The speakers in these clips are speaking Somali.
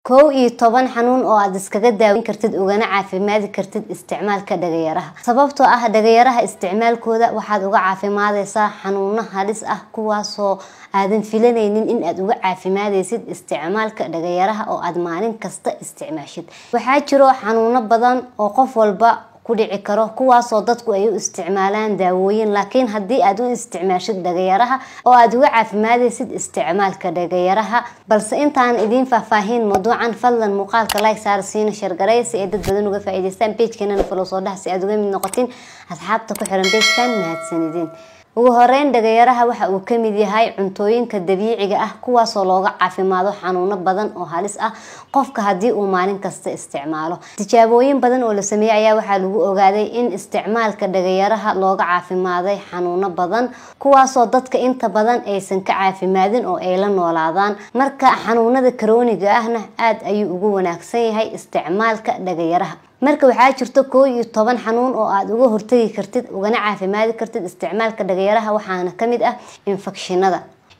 kow iyo toban xanuun oo aad iskaga daaweyn kartid ugana caafimaadi kartid isticmaalka dhagayaraha. sababtoo ah dhagayaraha isticmaalkooda waxaad uga caafimaadaysaa xanuuno halis ah kuwaasoo aadan filanaynin in aad uga caafimaadaysid isticmaalka dhagayaraha oo aad maalin kasta isticmaashid. waxaa jiro xanuuno badan oo qof walba ku dhici karo kuwaasoo dadku ay u isticmaalaan daawooyin, laakiin haddii aad u isticmaashid dhagayaraha oo aad uga caafimaadaysid isticmaalka dhagayaraha. balse intaan idin faahfaahin mawduucan, fadlan muuqaalka like saar, siina share gareey si ay dad badan uga faa'iideystaan. page-keena follow soo dhax si aad uga mid noqotin asxaabta ku xiran page-kan. mahadsanidin. ugu horeyn, dhagayaraha waxa uu ka mid yahay cuntooyinka dabiiciga ah kuwaasoo looga caafimaado xanuuno badan oo halis ah qofka haddii uu maalin kasta isticmaalo. tijaabooyin badan oo la sameeyay ayaa waxaa lagu ogaaday in isticmaalka dhagayaraha looga caafimaaday xanuuno badan kuwaasoo dadka inta badan aysan ka caafimaadin oo ay la noolaadaan. marka xanuunada krooniga ahna aad ayuu ugu wanaagsan yahay isticmaalka dhagayaraha. marka waxaa jirto 11 xanuun oo aad uga hortagi kartid ugana caafimaadi kartid isticmaalka dhagayaraha. waxaana kamid ah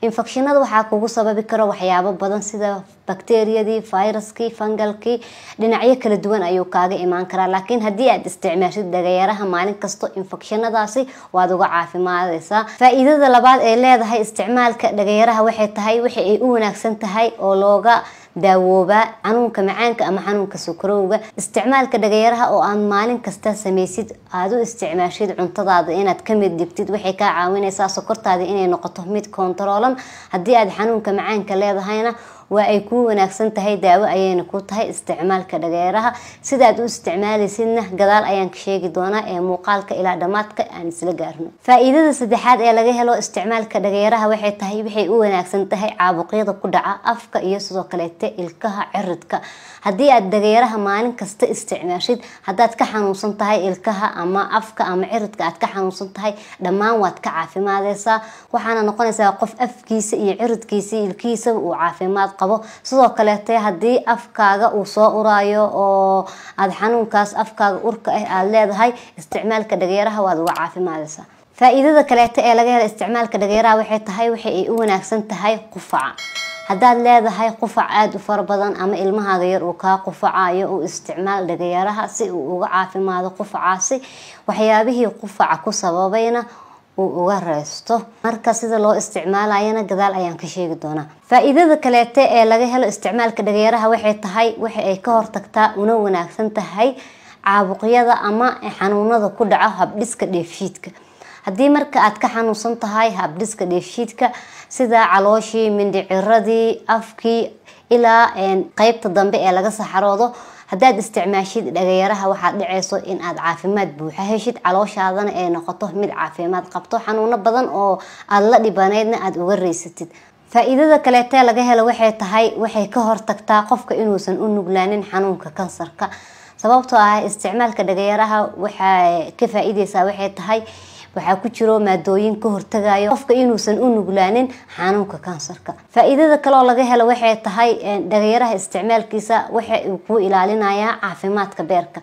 infekshinada waxaa kugu sababi karo waxyaabo badan sida bakteeriyadii, fayraskii, fangalkii, dhinacyo kala duwan ayuu kaaga imaan karaa. laakiin haddii aad isticmaashid dhagayaraha maalin kasto, infekshinadaasi waad uga caafimaadaysaa. faa'iidada labaad ee leedahay isticmaalka dhagayaraha waxay tahay waxa ay u wanaagsan tahay oo looga daawooba xanuunka macaanka ama xanuunka sokorowga. isticmaalka dhagayaraha oo aan maalin kasta sameysid aad u isticmaashid cuntadaada inaad ka mid dhigtid waxay kaa caawinaysaa sokortaada inay noqoto mid kontaroolan. haddii aad xanuunka macaanka leedahayna waa ay ku wanaagsan tahay, daawo ayayna ku tahay isticmaalka dhagayaraha. sidaad u isticmaalaysidna gadaal ayaan ka sheegi doonaa ee muuqaalka ilaa dhamaadka aan isla gaarno. faa'iidada saddexaad ee laga helo isticmaalka dhagayaraha waxay tahay waxay u wanaagsan tahay caabuqyada ku dhaca afka iyo sidoo kale ilkaha ciridka. haddii aad dhagayaraha maalin kasta isticmaashid, haddaad ka xanuunsan tahay ilkaha ama afka ama ciridka aad ka xanuunsan tahay, dhammaan waad ka caafimaadaysaa. waxaana noqonaysaa qof afkiisa iyo ciridkiisa iyo ilkihiisa uu caafimaad qabo. sidoo kale haddii afkaaga uu soo uraayo oo aad xanuunkaas afkaaga urka ah aad leedahay, isticmaalka dhagayaraha waad uga caafimaadaysaa. faa'iidada kaleeta ee laga helo isticmaalka dhagayaraha waxay tahay waxa ay u wanaagsan tahay qufaca. haddaad leedahay qufac aad u fara badan ama ilmahaaga yar uu kaa qufacayo, uu isticmaal dhagayaraha si uu uga caafimaado qufacaasi, waxyaabihii qufaca ku sababayna uu uga reysto. marka sida loo isticmaalayana gadaal ayaan ka sheegi doonaa. faa'iidada kaleeta ee laga helo isticmaalka dhagayaraha waxay tahay waxa ay ka hortagtaa una wanaagsan tahay caabuqyada ama xanuunada ku dhaca habdhiska dheefshiidka. haddii marka aad ka xanuunsan tahay habdhiska dheefshiidka sida calooshii, mindhiciradii, afkii ilaa qaybta dambe ee laga saxaroodo, haddaad isticmaashid dhagayaraha waxaad dhacayso in aad caafimaad buuxa heshid, calooshaadana ay noqoto mid caafimaad qabto, xanuuno badan oo aad la dhibanaydna aad uga reysatid. faa'iidada kaleeta laga helo waxay tahay waxay ka hortagtaa qofka inuusan u nuglaanin xanuunka kansarka. sababtoo ah isticmaalka dhagayaraha waxay ka faa'iideysaa waxay tahay waxaa ku jiro maadooyin ka hortagayo qofka inuusan u nuglaanin xanuunka kansarka. faa'iidada kale oo laga helo waxay tahay dhagayaraha isticmaalkiisa waxa uu ku ilaalinayaa caafimaadka beerka.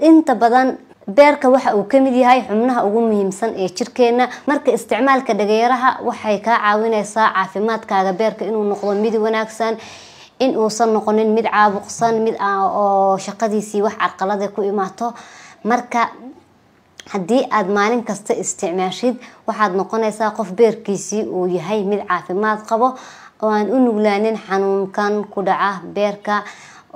inta badan beerka waxa uu ka mid yahay xubnaha ugu muhiimsan ee jirkeena. marka isticmaalka dhagayaraha waxay kaa caawinaysaa caafimaadkaaga beerka inuu noqdo mid wanaagsan, in uusan noqonin mid caabuqsan, mid oo shaqadiisii wax carqalada ku imaato. marka haddii aad maalin kasta isticmaashid waxaad noqonaysaa qof beerkiisii uu yahay mid caafimaad qabo oo aan u nuglaanin xanuunkan ku dhaca beerka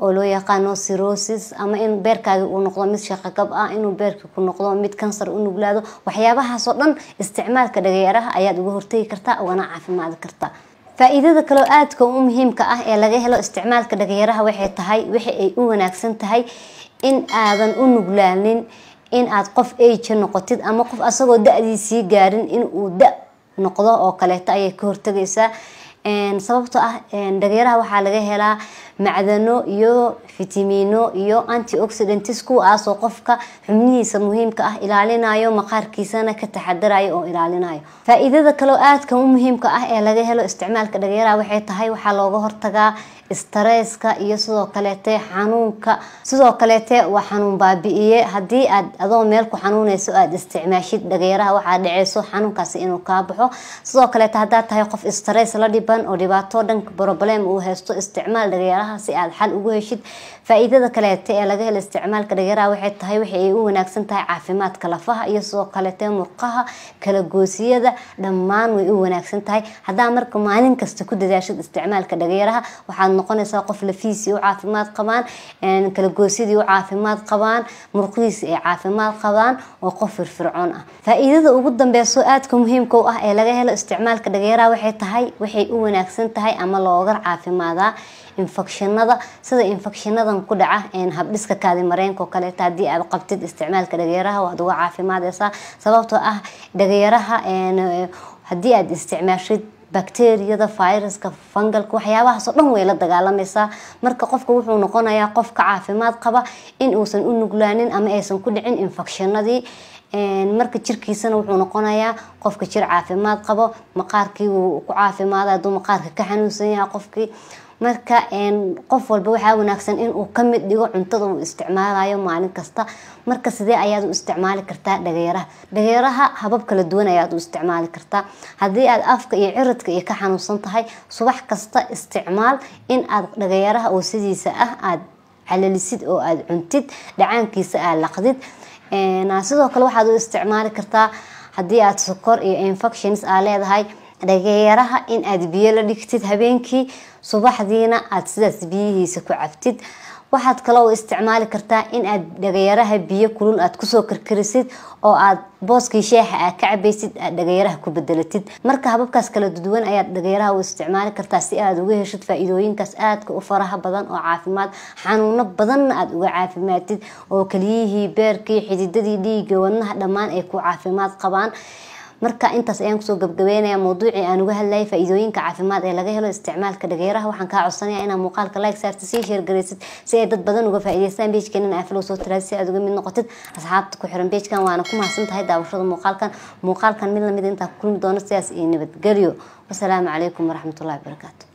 oo loo yaqaano cirrhosis, ama in beerkaaga uu noqdo mid shaqagab ah, inuu beerka ku noqdo mid kansar u nuglaado. waxyaabahaasoo dhan isticmaalka dhagayaraha ayaad uga hortagi kartaa ugana caafimaadi kartaa. faa'iidada kale oo aadka u muhiimka ah ee laga helo isticmaalka dhagayaraha waxay tahay waxa ay u wanaagsan tahay in aadan u nuglaanin in aad qof age noqotid ama qof asagoo da'diisii gaarin in uu da noqdo oo kaleeto ayay ka hortagaysaa. sababtoo ah dhagayaraha waxaa laga helaa macdano iyo fitamiino iyo antioxidants kuwaasoo qofka xubnihiisa muhiimka ah ilaalinayo, maqaarkiisana ka taxadarayo oo ilaalinayo. faa'iidada kale oo aadka u muhiimka ah ee laga helo isticmaalka dhagayaraha waxay tahay waxaa looga hortagaa stresska iyo sidoo kaleete xanuunka sidoo kaleete waa xanuun baabi'iye hadii aad adoo meel ku xanuunayso aad isticmaashid dhagayaraha waxa dhaceyso xanuunkaasi inuu ka baxo sidoo kaleete hadaa tahay qof stress la dhiban oo dhibaato dhanka problem uu haysto isticmaal dhagayaraha si aad xal ugu heshid faa'iidada kaleete ee laga helo isticmaalka dhagayaraha waxay tahay waxay u wanaagsan tahay caafimaadka lafaha iyo sidoo kaleete murqaha kala goosiyada dhammaan way u wanaagsan tahay hadaa marka maalin kasta ku dadaashid isticmaalka dhagayaraha waxaad noqonaysaa qof lafiisi u caafimaad qabaan kala goosidii u caafimaad qabaan murqihiisa ay caafimaad qabaan oo qof firfircoon ah faa'iidada ugu dambayso aadka muhiimka u ah ee laga helo isticmaalka dhagayaraha waxay u wanaagsan tahay ama looga caafimaada infekshanada sida infekshanadan ku dhaca habdhiska kaadi mareenka oo kale hadii aad qabtid isticmaalka dhagayaraha waad uga caafimaadaysaa sababtoo ah dhagayaraha hadii aad isticmaashid bakteeriyada viruska fungalka waxyaabahaas oo dhan way la dagaalamaysaa marka qofka wuxuu noqonayaa qof ka caafimaad qaba in uusan u nuglaanin ama aysan ku dhicin infekshanadii marka jirkiisana wuxuu noqonayaa qofka jir caafimaad qabo maqaarkii uu ku caafimaado haduu maqaarka ka xanuunsan yahay qofkii marka qof walba waxa wanaagsan in uu kamid dhigo cuntada uu isticmaalayo maalin kasta marka sidee ayaad u isticmaali kartaa dhagayaraha habab kala duwan ayaad u isticmaali kartaa hadii aad afka iyo ciridka ka xanuunsan tahay subax kasta isticmaal in aad dhagayaraha oo sidiisa ah aad calalisid oo aad cuntid dhacaankiisa aad laqdid sidoo kale waxaad u isticmaali kartaa hadii aad sokor iyo infections aad leedahay dhagayaraha in aad biyo la dhigtid habeenkii subaxdiina aad sidaas biyihiisa ku cabtid waxaad kale oo isticmaali kartaa in aad dhagayaraha biyo kulul aad kusoo karkarisid oo aad booskii shaaha aad ka cabaysid aad dhagayaraha ku bedelatid marka hababkaas kala duwan ayaad dhagayaraha u isticmaali kartaa si aad uga heshid faa'iidooyinkaas aadka u faraha badan oo caafimaad xanuuno badan aad uga caafimaadid oo kaliyihii beerkii xididadii dhiigga wadnaha dhammaan ay ku caafimaad qabaan marka intaas ayaan kusoo gabagabeynaya mowduucii aan uga hadlayay faa'iidooyinka caafimaad ee laga helo isticmaalka dhagayaraha waxaan ka codsanayaa inaad muuqaalka like saartid si share gareysid si ay dad badan uga faa'iideystaan page-keena aan follow soo tiraad si aad uga mid noqotid asxaabta ku xiran page-kan waana ku mahadsantahay daawashada muuqaalkan mid la mid inta ku kulmi doono sidaas iyo nabadgelyo wassalaamu calaykum waraxmatullaahi wabarakaatu